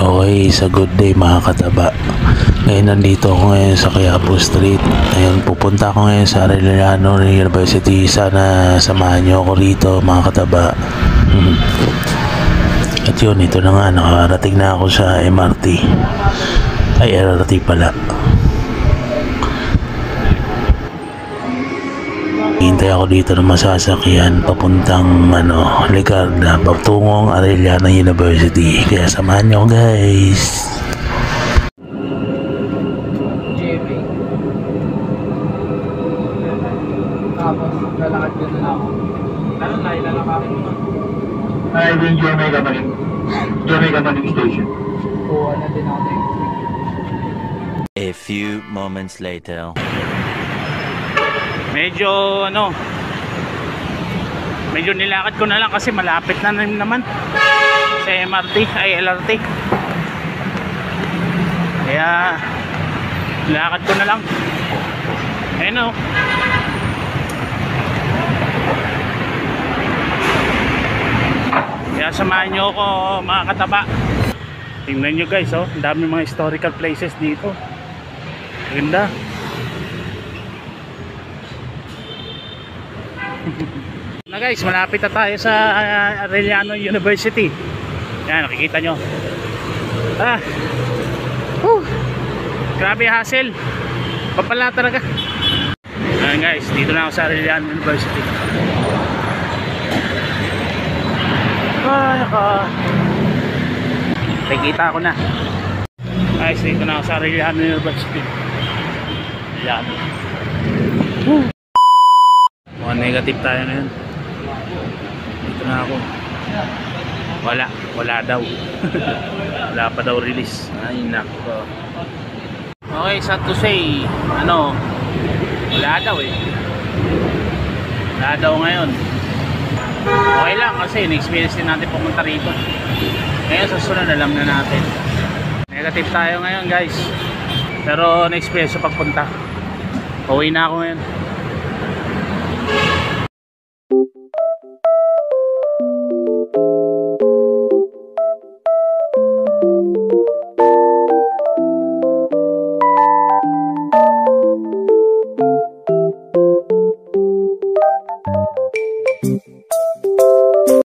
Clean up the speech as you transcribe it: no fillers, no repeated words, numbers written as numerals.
Okay, sa good day mga kataba. Ngayon nandito ako ngayon sa Quiapo Street. Ngayon pupunta ako ngayon sa Arellano University. Sana samahan nyo ako rito mga kataba. At yun, ito na nga, nakarating na ako sa MRT. Ay, LRT pala. Hintay ako dito ng masasakyan papuntang Ligarda, patungong Arellano University. Kaya samahan nyo guys. Tapos lalakad ko na ako. Ano na ilalakarin mo? Ay, yung Jamaica Maning Station. Kuha na din ako next week. A few moments later. Medyo nilakad ko na lang kasi malapit na naman sa MRT ay LRT. Kaya nilakad ko na lang. Ayun o. Kaya samahan nyo ako mga kataba. Tingnan nyo guys, oh, ang dami mga historical places dito. Ganda. Na guys, malapit na tayo sa Arellano University. Yan, nakikita nyo. Grabe hassle. Papala talaga. Yan guys, dito na ako sa Arellano University. Nakikita ko na. Guys, dito na ako sa Arellano University. Yan. Negative tayo na yun. Dito na ako. Wala daw. Wala pa daw release. Ay nako. Okay, sad to say, wala daw eh. Wala daw ngayon. Okay lang kasi in-experience din natin pumunta rito. Ngayon sa sunod alam na natin. Negative tayo ngayon guys. Pero na-experience sa pagpunta. Uwi na ako ngayon.